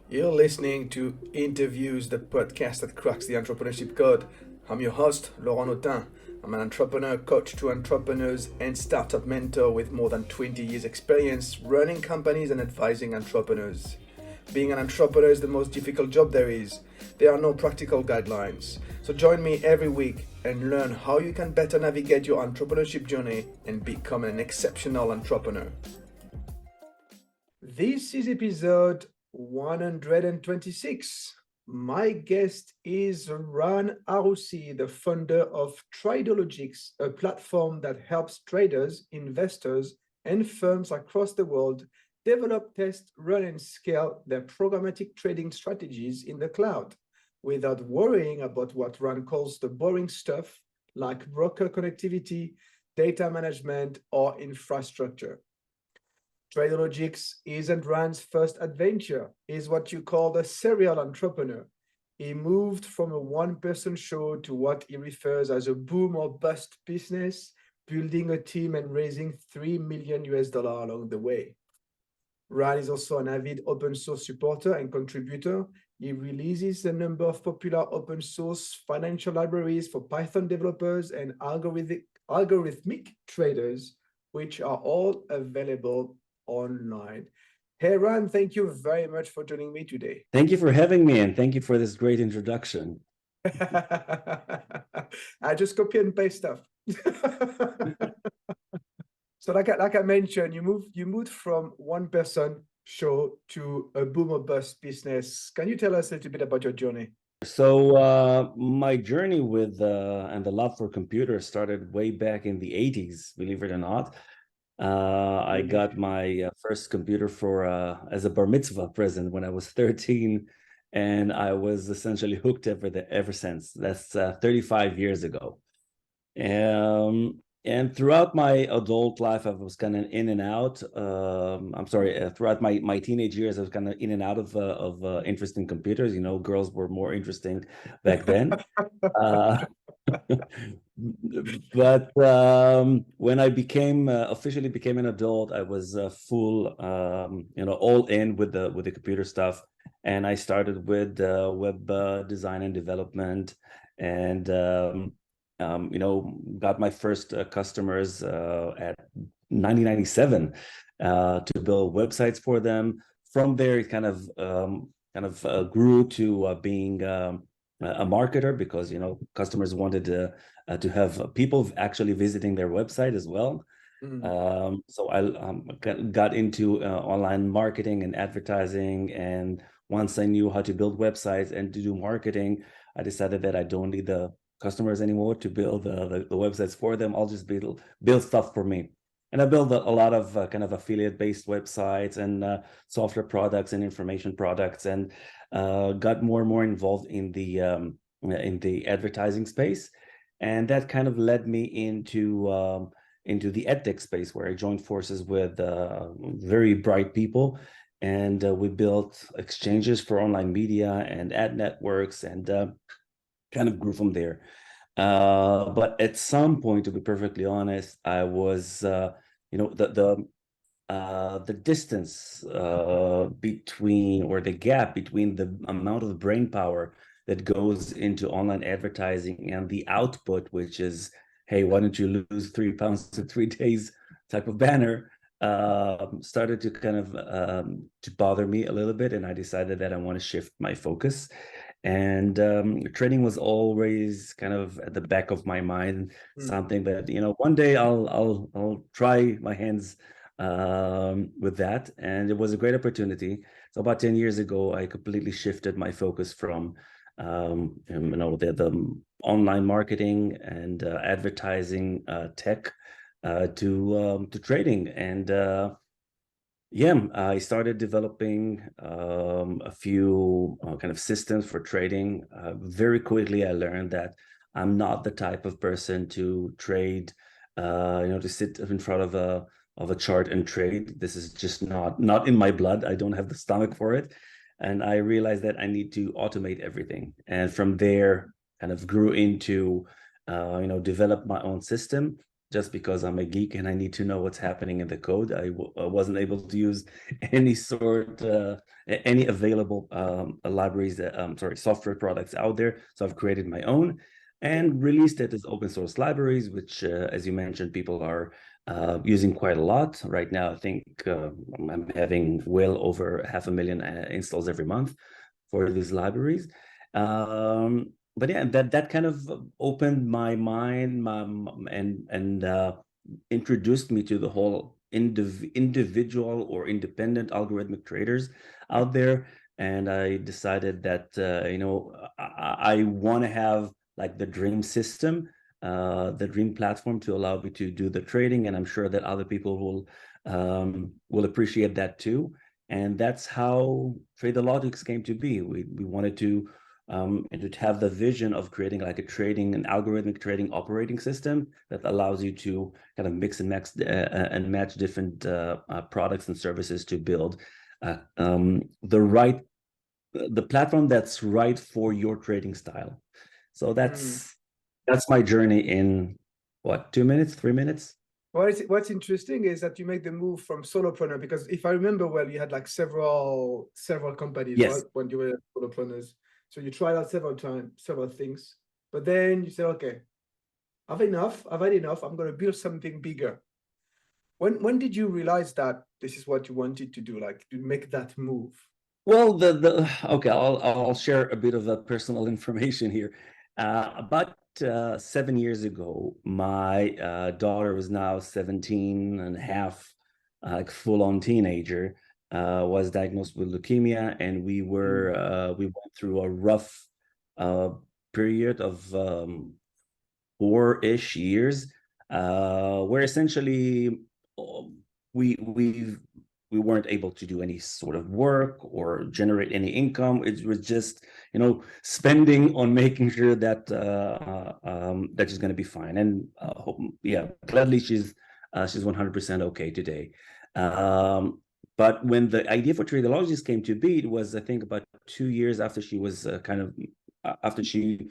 You're listening to Interviews, the podcast that cracks the entrepreneurship code. I'm your host, Laurent Autin. I'm an entrepreneur, coach to entrepreneurs, and startup mentor with more than 20 years' experience running companies and advising entrepreneurs. Being an entrepreneur is the most difficult job there is. There are no practical guidelines. So join me every week and learn how you can better navigate your entrepreneurship journey and become an exceptional entrepreneur. This is episode 126. My guest is Aroussi, the founder of Tradologics, a platform that helps traders, investors, and firms across the world develop, test, run, and scale their programmatic trading strategies in the cloud without worrying about what Ran calls the boring stuff like broker connectivity, data management, or infrastructure. Tradologics isn't Rand's first adventure. He's what you call a serial entrepreneur. He moved from a one-person show to what he refers as a boom or bust business, building a team and raising 3 million US dollars along the way. Rand is also an avid open source supporter and contributor. He releases a number of popular open source financial libraries for Python developers and algorithmic traders, which are all available online. Hey, Ran, thank you very much for joining me today. Thank you for having me, and thank you for this great introduction. I just copy and paste stuff. So, like I mentioned, you moved from one person show to a boom or bust business. Can you tell us a little bit about your journey? So my journey with and the love for computers started way back in the 80s, believe it or not. I got my first computer for as a bar mitzvah present when I was 13, and I was essentially hooked ever since. That's 35 years ago. And throughout my adult life, I was kind of in and out. Throughout my teenage years, I was kind of in and out of interest in computers. You know, girls were more interesting back then. Uh, but when I officially became an adult, I was full, all in with the computer stuff, and I started with web design and development, and got my first customers at 1997 to build websites for them. From there, it kind of grew to being a marketer, because customers wanted to have people actually visiting their website as well. So I got into online marketing and advertising, and once I knew how to build websites and to do marketing, I decided that I don't need the customers anymore to build the websites for them. I'll just build stuff for me. And I built a lot of kind of affiliate-based websites and software products and information products, and got more and more involved in the advertising space. And that kind of led me into the edtech space, where I joined forces with very bright people, and we built exchanges for online media and ad networks, and kind of grew from there. But at some point, to be perfectly honest, I was, the distance between, or the gap between the amount of brain power that goes into online advertising and the output, which is, hey, why don't you lose 3 pounds in 3 days type of banner, started to kind of to bother me a little bit, and I decided that I want to shift my focus. And trading was always kind of at the back of my mind, something that one day I'll try my hands with that, and it was a great opportunity. So about 10 years ago, I completely shifted my focus from the online marketing and advertising tech to trading. And I started developing a few kind of systems for trading. Very quickly, I learned that I'm not the type of person to trade, to sit in front of a chart and trade. This is just not in my blood. I don't have the stomach for it. And I realized that I need to automate everything. And from there, kind of grew into, develop my own system. just because I'm a geek and I need to know what's happening in the code. I wasn't able to use any any available libraries, software products out there. So I've created my own and released it as open source libraries, which, as you mentioned, people are using quite a lot right now. I think I'm having well over 500,000 installs every month for these libraries. But yeah, that kind of opened my mind, and introduced me to the whole individual or independent algorithmic traders out there. And I decided that I want to have like the dream system, the dream platform to allow me to do the trading, and I'm sure that other people will appreciate that too. And that's how Tradologics came to be. We wanted to and to have the vision of creating like an algorithmic trading operating system that allows you to kind of mix and match different products and services to build the platform that's right for your trading style. So that's my journey in what, 2 minutes, 3 minutes? What's interesting is that you make the move from solopreneur, because if I remember well, you had like several companies, Yes. right, when you were solopreneurs. So you tried out several times, several things, but then you said, okay, I've had enough, I'm going to build something bigger. When did you realize that this is what you wanted to do, like to make that move? Well, okay, I'll share a bit of personal information here. About 7 years ago, my daughter was now 17 and a half, like full-on teenager, was diagnosed with leukemia, and we went through a rough period of 4-ish years, where essentially we weren't able to do any sort of work or generate any income. It was just, spending on making sure that that she's going to be fine. And gladly she's 100% okay today. But when the idea for Tradologics came to be, it was, I think, about 2 years after she was after she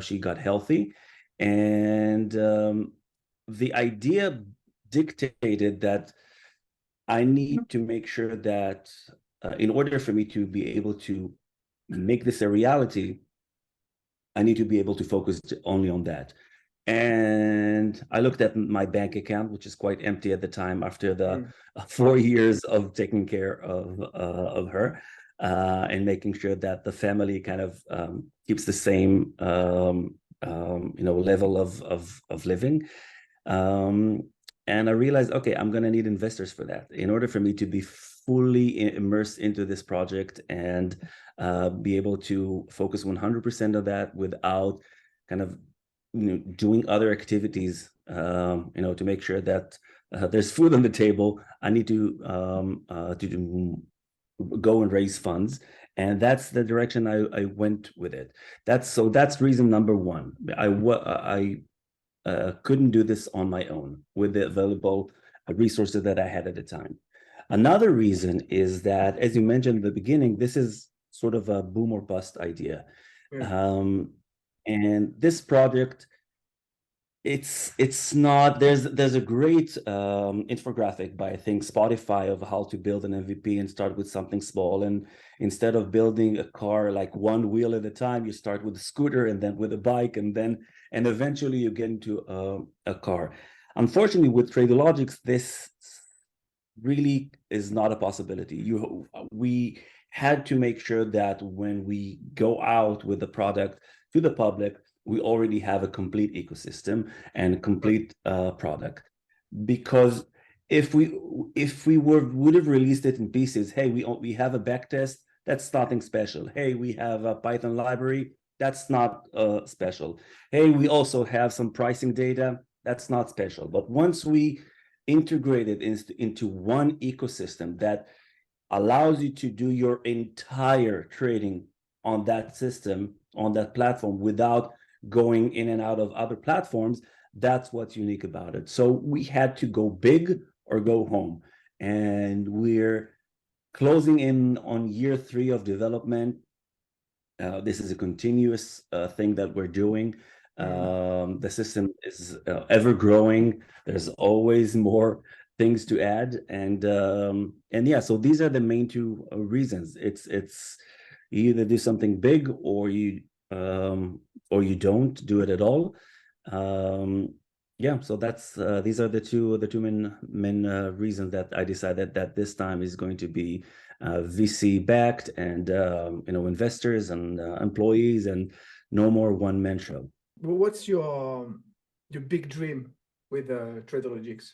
she got healthy, and the idea dictated that I need to make sure that in order for me to be able to make this a reality, I need to be able to focus only on that. And I looked at my bank account, which is quite empty at the time after the 4 years of taking care of her, and making sure that the family kind of keeps the same level of living. And I realized, okay, I'm going to need investors for that in order for me to be fully immersed into this project and be able to focus 100% of that without kind of doing other activities, to make sure that there's food on the table. I need to go and raise funds, and that's the direction I went with it. That's reason number one. I couldn't do this on my own with the available resources that I had at the time. Another reason is that, as you mentioned in the beginning, this is sort of a boom or bust idea. And this project, it's not, there's a great infographic by, I think, Spotify, of how to build an MVP and start with something small. And instead of building a car like one wheel at a time, you start with a scooter, and then with a bike, and eventually you get into a car. Unfortunately, with Tradologics, this really is not a possibility. We had to make sure that when we go out with the product to the public, we already have a complete ecosystem and a complete product. Because if we would have released it in pieces, hey, we have a backtest, that's nothing special. Hey, we have a Python library, that's not special. Hey, we also have some pricing data, that's not special. But once we integrate it into one ecosystem that allows you to do your entire trading on that system, on that platform, without going in and out of other platforms, that's what's unique about it. So we had to go big or go home. And we're closing in on year 3 of development. This is a continuous thing that we're doing. The system is ever growing. There's always more things to add, and yeah. So these are the main two reasons. It's you either do something big or you don't do it at all. Yeah. So that's these are the two main reasons that I decided that this time is going to be VC backed and investors and employees and no more one-man show. Well, what's your big dream with Tradologics?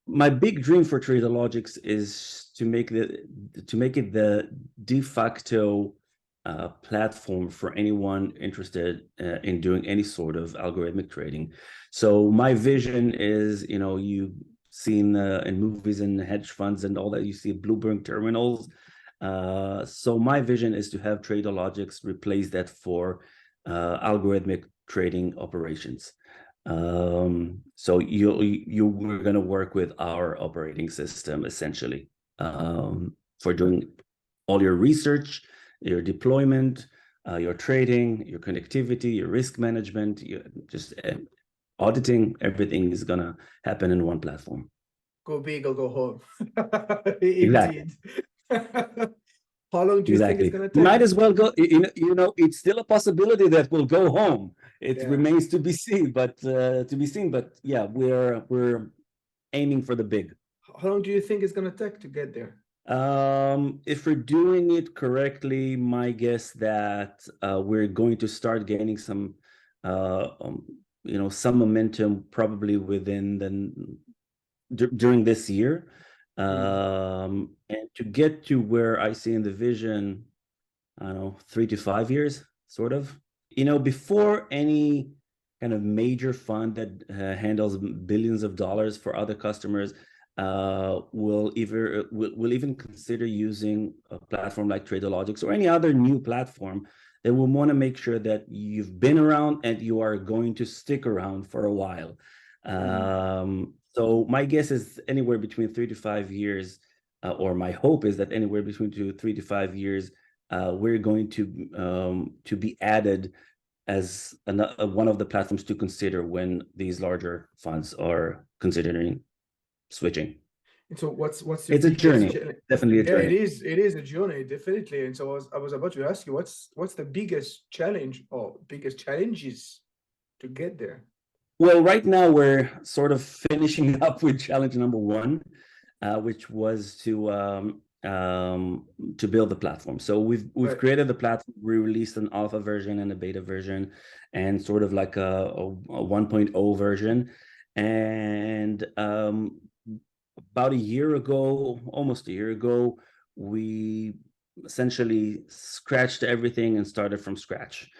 My big dream for Tradologics is to make it the de facto platform for anyone interested in doing any sort of algorithmic trading. So my vision is, you've seen in movies and hedge funds and all that, you see Bloomberg terminals. So my vision is to have Tradologics replace that for algorithmic trading operations. So we're going to work with our operating system essentially for doing all your research, your deployment, your trading, your connectivity, your risk management, just auditing. Everything is going to happen in one platform. Go big or go home. Exactly. Indeed. How long do you think it's going to take? Might as well go. It's still a possibility that we'll go home. It remains to be seen, but yeah, we're aiming for the big. How long do you think it's going to take to get there? If we're doing it correctly, my guess that we're going to start gaining some some momentum probably during this year. And to get to where I see in the vision, I don't know, 3 to 5 years, sort of. Before any kind of major fund that handles billions of dollars for other customers will even consider using a platform like Tradologics or any other new platform, they will want to make sure that you've been around and you are going to stick around for a while. So my guess is anywhere between 3 to 5 years, or my hope is that anywhere between 3 to 5 years, we're going to be added as one of the platforms to consider when these larger funds are considering switching. And so what's it's a journey, definitely a journey. It is a journey, definitely. And so I was about to ask you, what's the biggest challenge or biggest challenges to get there? Well, right now we're sort of finishing up with challenge number one, which was to build the platform. So we've created the platform. We released an alpha version and a beta version, and sort of like a 1.0 version. And about almost a year ago, we essentially scratched everything and started from scratch,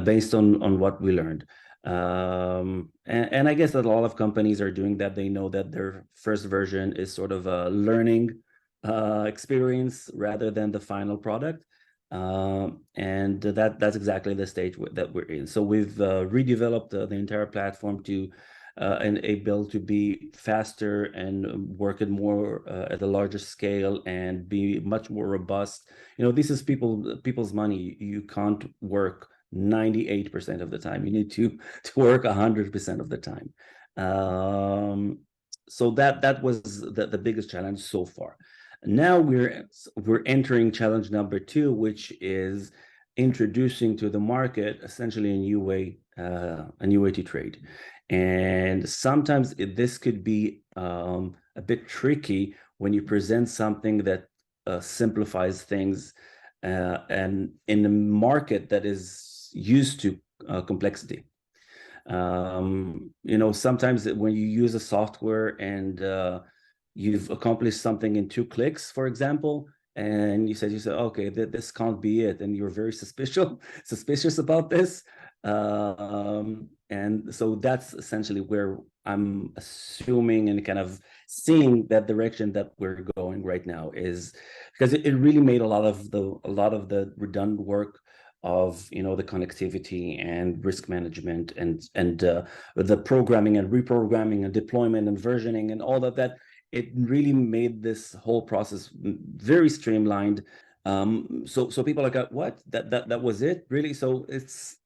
based on what we learned. And I guess that a lot of companies are doing that. They know that their first version is sort of a learning experience rather than the final product. And that's exactly the stage that we're in. So we've redeveloped the entire platform to enable to be faster and work at more at a larger scale and be much more robust. This is people's money. You can't work 98% of the time. You need to work 100% of the time. So that was the biggest challenge so far. Now we're entering challenge number 2, which is introducing to the market essentially a new way to trade. And sometimes this could be a bit tricky when you present something that simplifies things, and in a market that is used to complexity. Sometimes when you use a software and you've accomplished something in 2 clicks, for example, and you said, okay, this can't be it, and you're very suspicious about this. And so that's essentially where I'm assuming and kind of seeing that direction that we're going right now, is because it really made a lot of the redundant work of the connectivity and risk management and the programming and reprogramming and deployment and versioning and all of that. It really made this whole process very streamlined. So people are like, what? That was it, really? So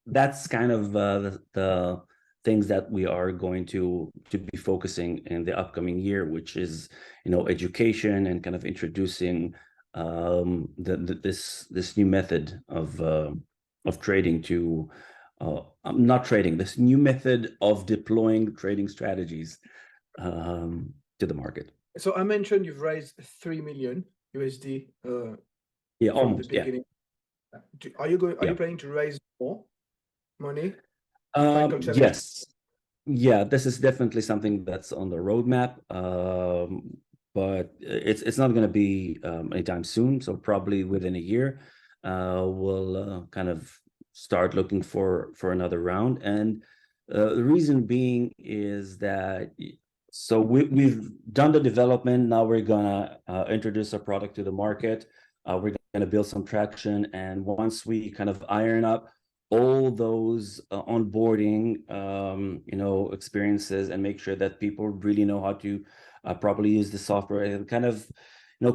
that's kind of the things that we are going to be focusing in the upcoming year, which is, education and kind of introducing this new method of trading to not trading, this new method of deploying trading strategies to the market. So I mentioned you've raised $3 million USD Yeah, from almost. the beginning. Yeah. Are you planning to raise more money? Yes. Yeah, this is definitely something that's on the roadmap, but it's not going to be anytime soon. So probably within a year, we'll kind of start looking for another round. And the reason being is that so we've done the development. Now we're gonna introduce a product to the market. We're gonna build some traction, and once we kind of iron up all those onboarding experiences and make sure that people really know how to properly use the software and kind of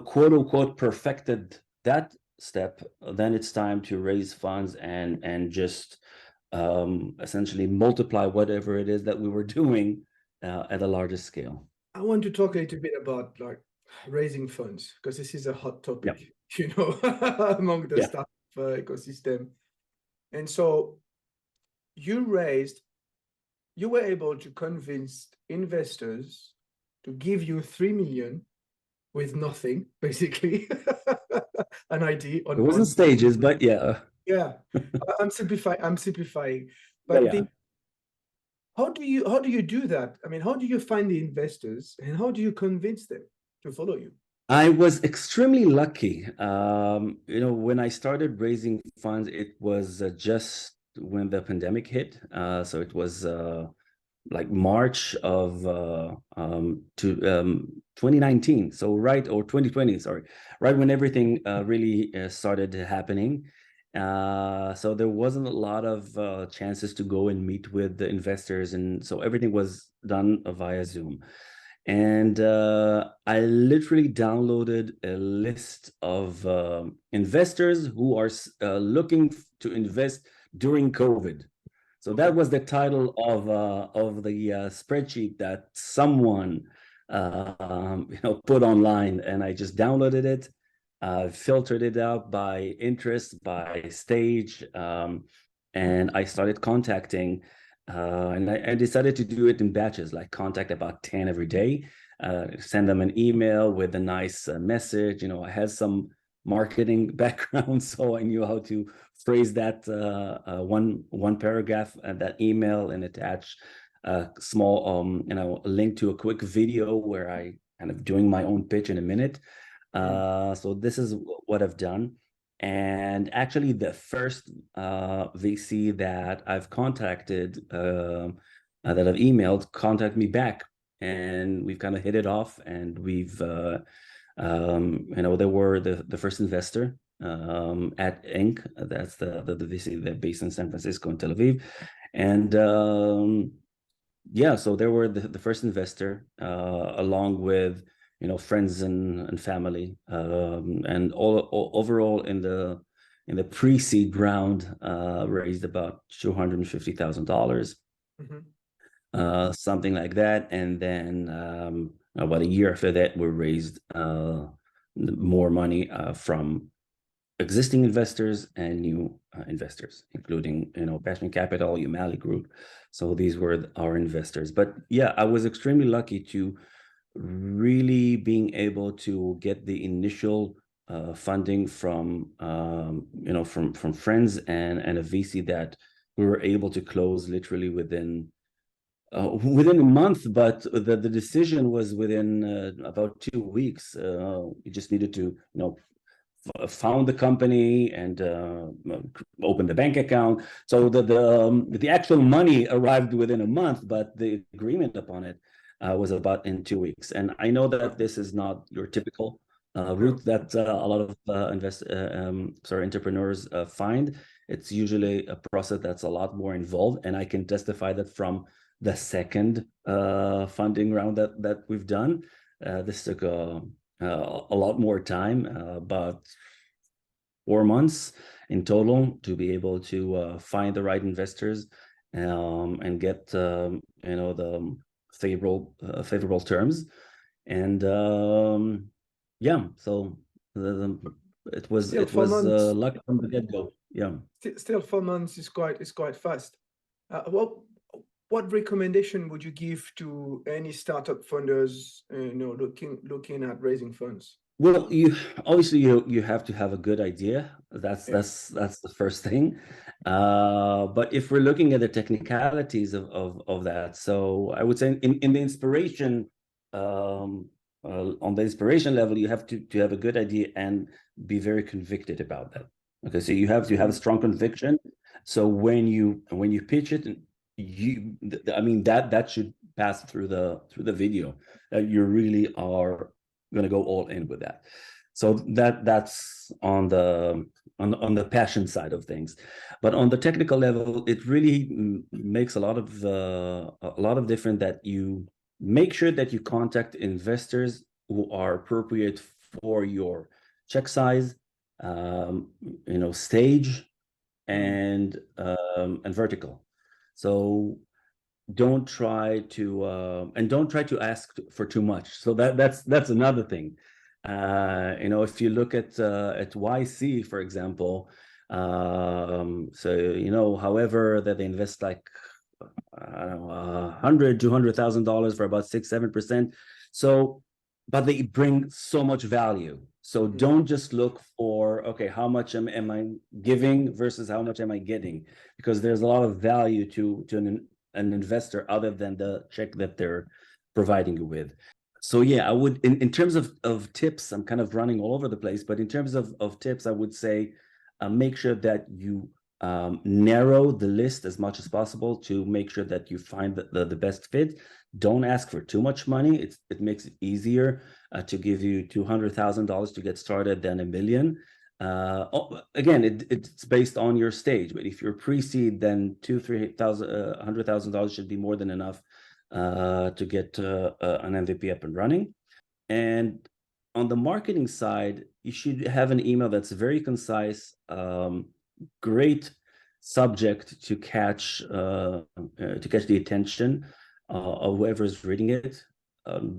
quote unquote perfected that step, then it's time to raise funds and just essentially multiply whatever it is that we were doing at a larger scale. I want to talk a little bit about like raising funds, because this is a hot topic, among the startup ecosystem. And so you were able to convince investors to give you 3 million with nothing, basically, an idea. It wasn't stages, but yeah. Yeah, I'm simplifying. But how do you do that? I mean, how do you find the investors and how do you convince them to follow you? I was extremely lucky. When I started raising funds, it was just when the pandemic hit. So it was like March of 2019. So or 2020, sorry, right when everything really started happening. So there wasn't a lot of chances to go and meet with the investors. And so everything was done via Zoom. And I literally downloaded a list of investors who are looking to invest during COVID. So that was the title of the spreadsheet that someone put online, and I just downloaded it, filtered it out by interest, by stage, and I started contacting. And I decided to do it in batches, like contact about 10 every day, send them an email with a nice message. I had some marketing background, so I knew how to phrase that one paragraph and that email and attach a small, link to a quick video where I kind of doing my own pitch in a minute. So this is what I've done. And actually, the first VC that I've contacted, that I've emailed, contacted me back, and we've kind of hit it off. And we've, they were the first investor at Inc. That's the VC. They're based in San Francisco and Tel Aviv, and so they were the first investor, along with friends and family, and overall in the pre-seed round, raised about $250,000, something like that. And then about a year after that, we raised more money from existing investors and new investors, including Passion Capital, Umali Group. So these were our investors. But yeah, I was extremely lucky to really being able to get the initial funding from from friends and a VC that we were able to close literally within a month, but the decision was within about 2 weeks. We just needed to found the company and open the bank account. So the actual money arrived within a month, but the agreement upon it was about in 2 weeks. And I know that this is not your typical route that a lot of entrepreneurs find. It's usually a process that's a lot more involved, and I can testify that from the second funding round that we've done. This took a lot more time, about 4 months in total, to be able to find the right investors and get the favorable terms. And yeah, so it was Still 4 months. luck from the get-go. Yeah. Still 4 months is quite fast. What recommendation would you give to any startup funders, looking at raising funds? Well, you obviously you have to have a good idea. That's Yeah. that's the first thing. But if we're looking at the technicalities of that, so I would say in the inspiration, on the inspiration level, you have to have a good idea and be very convicted about that. Okay, so you have to have a strong conviction. So when you pitch it, I mean that should pass through the video, that you really are going to go all in with that. So that's on the passion side of things. But on the technical level, it really makes a lot of difference that you make sure that you contact investors who are appropriate for your check size, stage, and vertical. So don't try to ask for too much. So that's another thing. If you look at YC, for example, however that they invest like I don't know, $100,000-$200,000 for about 6-7%. So, but they bring so much value. So don't just look for, okay, how much am I giving versus how much am I getting? Because there's a lot of value to an investor other than the check that they're providing you with. So yeah, I would, in terms of tips, I'm kind of running all over the place, but in terms of tips, I would say make sure that you narrow the list as much as possible to make sure that you find the best fit. Don't ask for too much money. It makes it easier to give you $200,000 to get started than $1 million. Again, it's based on your stage, but if you're pre-seed, then $100,000 should be more than enough to get an MVP up and running. And on the marketing side, you should have an email that's very concise, great subject to catch the attention of whoever's reading it.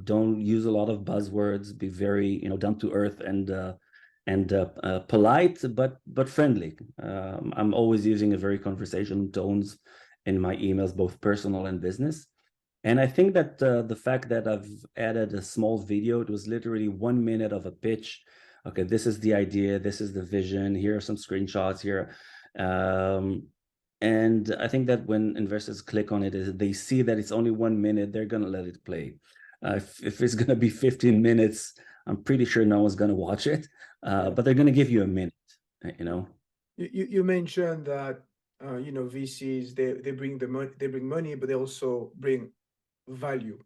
Don't use a lot of buzzwords. Be very down to earth and polite, but friendly. I'm always using a very conversational tones in my emails, both personal and business. And I think that the fact that I've added a small video, it was literally 1 minute of a pitch. Okay, this is the idea, this is the vision, here are some screenshots here. And I think that when investors click on it, they see that it's only 1 minute, they're going to let it play. If it's going to be 15 minutes, I'm pretty sure no one's going to watch it, but they're going to give you a minute, You mentioned that VCs, they bring money, but they also bring value.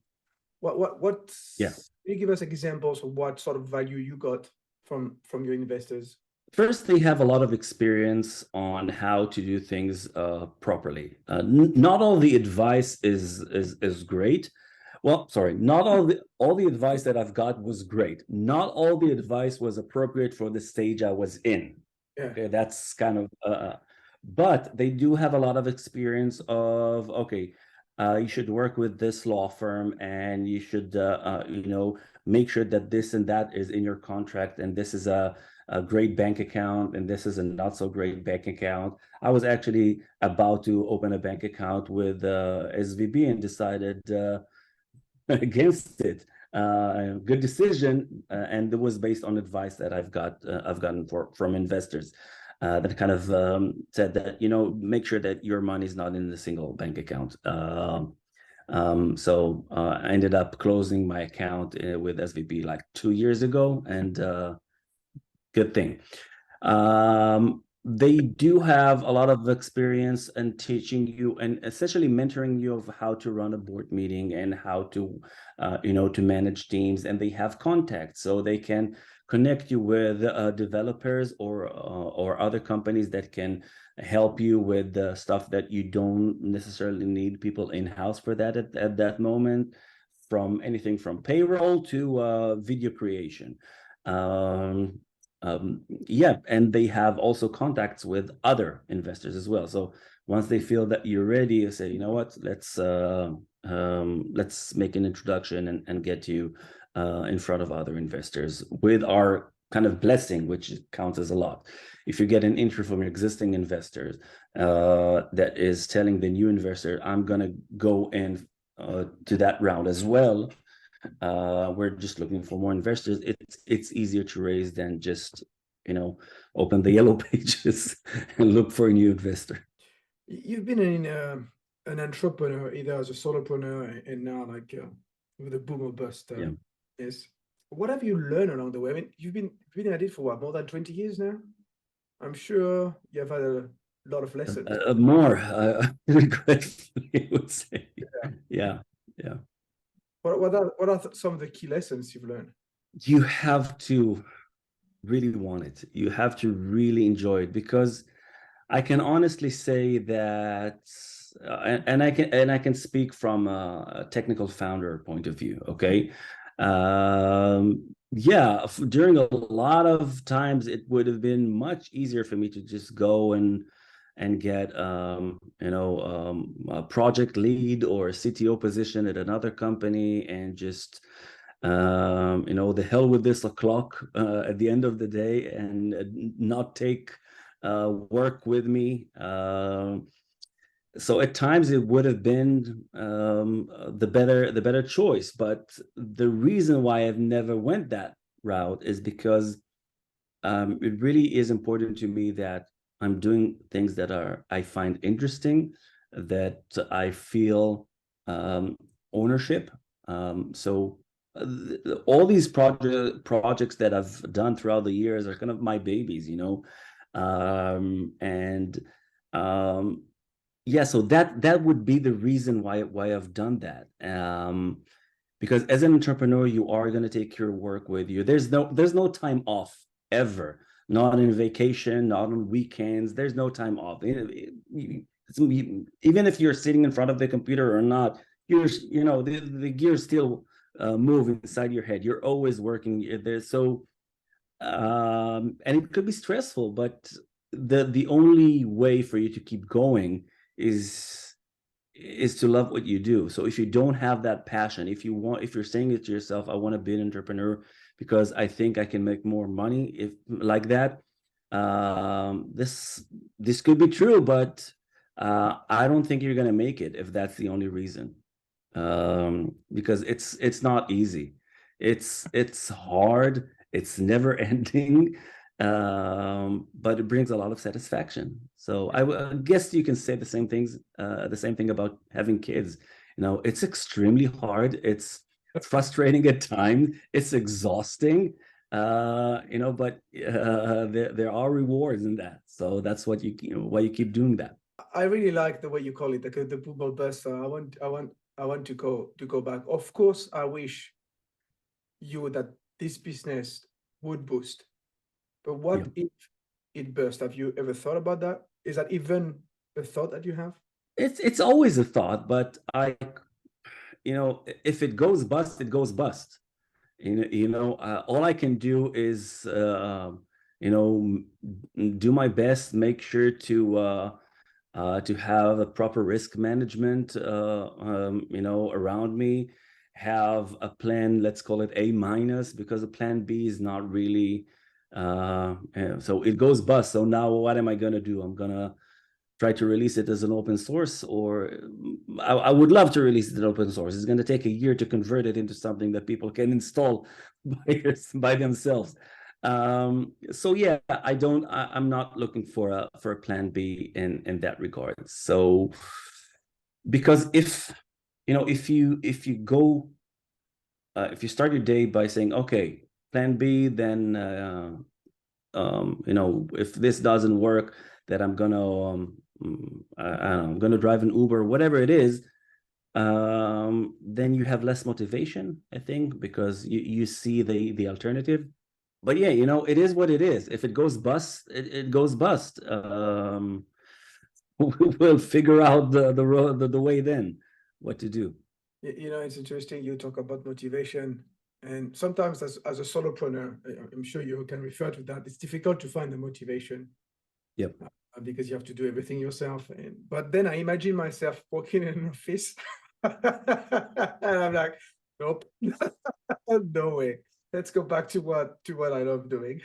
Yeah. Can you give us examples of what sort of value you got from your investors? First, they have a lot of experience on how to do things properly. Not all the advice is great. Well, sorry, not all the advice that I've got was great. Not all the advice was appropriate for the stage I was in. Yeah. Okay, that's kind of but they do have a lot of experience of, okay, you should work with this law firm, and you should make sure that this and that is in your contract, and this is a great bank account, and this is a not so great bank account. I was actually about to open a bank account with SVB and decided against it. Good decision, and it was based on advice that I've gotten from investors that kind of said that make sure that your money is not in a single bank account. So I ended up closing my account with SVB like 2 years ago, and good thing. They do have a lot of experience in teaching you and essentially mentoring you of how to run a board meeting and how to, to manage teams. And they have contacts, so they can connect you with developers or other companies that can help you with the stuff that you don't necessarily need people in-house for that at that moment, from anything from payroll to video creation. Yeah, and they have also contacts with other investors as well. So once they feel that you're ready, you say, you know what, let's make an introduction and get you in front of other investors with our kind of blessing, which counts as a lot. If you get an intro from existing investors that is telling the new investor, I'm gonna go in to that round as well. We're just looking for more investors. It's easier to raise than just, open the yellow pages and look for a new investor. You've been an entrepreneur, either as a solopreneur and now like with the boom or bust. Yeah. Yes. What have you learned along the way? I mean, you've been at it for what, more than 20 years now? I'm sure you have had a lot of lessons. More, regretfully, I would say. Yeah. Yeah. What are some of the key lessons you've learned? You have to really want it. You have to really enjoy it, because I can honestly say that, and I can speak from a technical founder point of view. Okay, yeah, during a lot of times it would have been much easier for me to just go and get a project lead or a CTO position at another company and just the hell with this o'clock at the end of the day, and not take work with me. So at times it would have been the better choice. But the reason why I've never went that route is because it really is important to me that I'm doing things that I find interesting, that I feel ownership. So all these projects that I've done throughout the years are kind of my babies, and yeah, so that would be the reason why I've done that. Because as an entrepreneur, you are going to take your work with you. There's no time off ever. Not in vacation, not on weekends. There's no time off. Even if you're sitting in front of the computer or not, the gears still move inside your head. You're always working there. So and it could be stressful, but the only way for you to keep going is to love what you do. So if you don't have that passion, if you're saying it to yourself, I want to be an entrepreneur because I think I can make more money if like that, this could be true, but I don't think you're going to make it if that's the only reason. Because it's not easy. It's hard. It's never ending. But it brings a lot of satisfaction. So I guess you can say the same thing about having kids. It's extremely hard. It's frustrating at times. It's exhausting. But there are rewards in that. So that's why you keep doing that. I really like the way you call it, the boom or bust. So I want to go back. Of course, I wish that this business would boost. But what if it burst? Have you ever thought about that? Is that even a thought that you have? It's always a thought, but if it goes bust, it goes bust. All I can do is do my best, make sure to have a proper risk management around me, have a plan, let's call it A minus, because a plan B is not really so it goes bust. So now what am I going to do? I'm going to try to release it as an open source, or I would love to release it as open source. It's going to take a year to convert it into something that people can install by themselves. So yeah, I'm not looking for a plan B in that regard. So because if you go if you start your day by saying, okay, plan B, then if this doesn't work, that I'm gonna I'm gonna drive an Uber, whatever it is, then you have less motivation, I think, because you see the alternative. But yeah, it is what it is. If it goes bust, it goes bust. We'll figure out the way then what to do. It's interesting you talk about motivation. And sometimes as a solopreneur, I'm sure you can refer to that, it's difficult to find the motivation. Yep. Because you have to do everything yourself. But then I imagine myself working in an office and I'm like, nope, no way. Let's go back to what I love doing.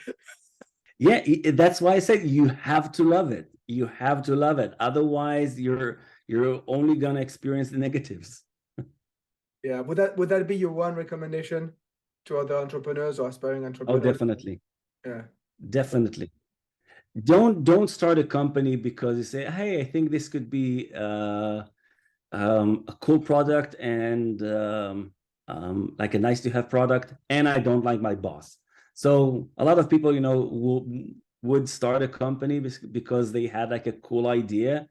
Yeah, that's why I said you have to love it. You have to love it. Otherwise, you're only gonna experience the negatives. Yeah, would that be your one recommendation to other entrepreneurs or aspiring Oh, entrepreneurs? definitely, Yeah, definitely. Don't start a company because you say, hey, I think this could be a cool product and like a nice to have product, and I don't like my boss. So a lot of people, would start a company because they had like a cool idea.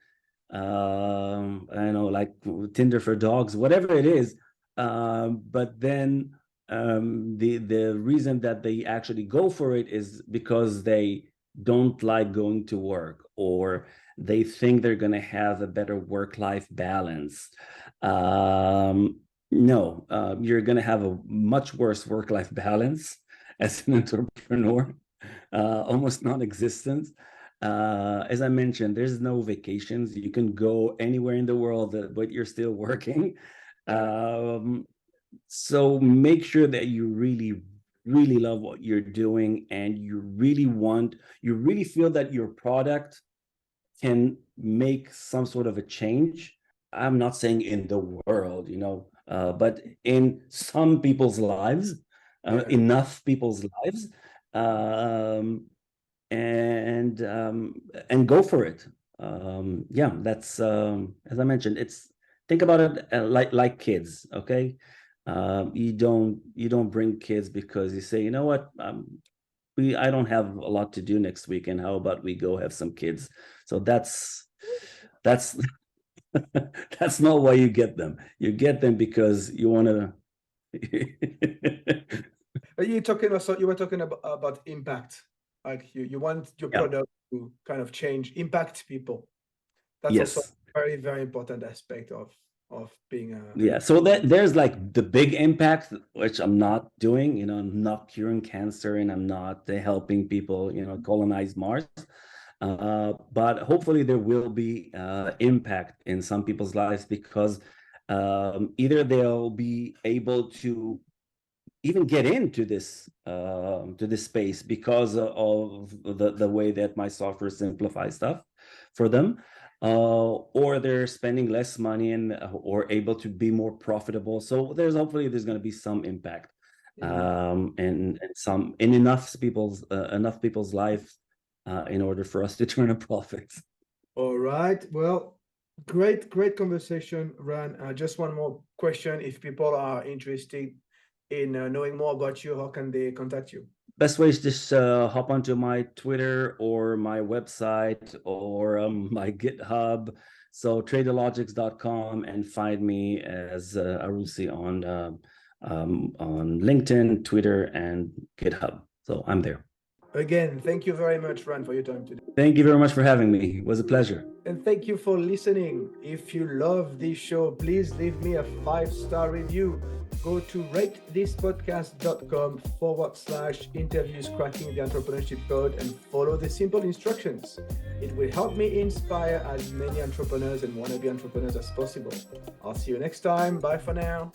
I know, like Tinder for dogs, whatever it is. But then the reason that they actually go for it is because they don't like going to work, or they think they're going to have a better work-life balance. No, you're going to have a much worse work-life balance as an entrepreneur, almost non-existent. As I mentioned, there's no vacations. You can go anywhere in the world, but you're still working. So make sure that you really, really love what you're doing, and you really feel that your product can make some sort of a change. I'm not saying in the world, but in some people's lives, enough people's lives, and go for it. Yeah, that's as I mentioned, think about it like kids, okay? You don't bring kids because you say, you know what, I don't have a lot to do next weekend. How about we go have some kids? So that's that's not why you get them. You get them because you want to. You were talking about impact. Like you want your Yeah. product to kind of impact people. That's also Yes. a very, very important aspect of being Yeah. So there's like the big impact, which I'm not doing. I'm not curing cancer, and I'm not helping people, colonize Mars. But hopefully there will be impact in some people's lives, because either they'll be able to even get into this space because of the way that my software simplifies stuff for them, or they're spending less money and or able to be more profitable. So hopefully there's going to be some impact, and some in enough people's life in order for us to turn a profit. All right. Well, great conversation, Ran. Just one more question. If people are interested in knowing more about you, how can they contact you? Best way is just hop onto my Twitter or my website or my GitHub. So Tradologics.com, and find me as Aroussi on LinkedIn, Twitter, and GitHub. So I'm there. Again, thank you very much, Ran, for your time today. Thank you very much for having me. It was a pleasure. And thank you for listening. If you love this show, please leave me a 5-star review. Go to ratethispodcast.com/interviews cracking the entrepreneurship code and follow the simple instructions. It will help me inspire as many entrepreneurs and wannabe entrepreneurs as possible. I'll see you next time. Bye for now.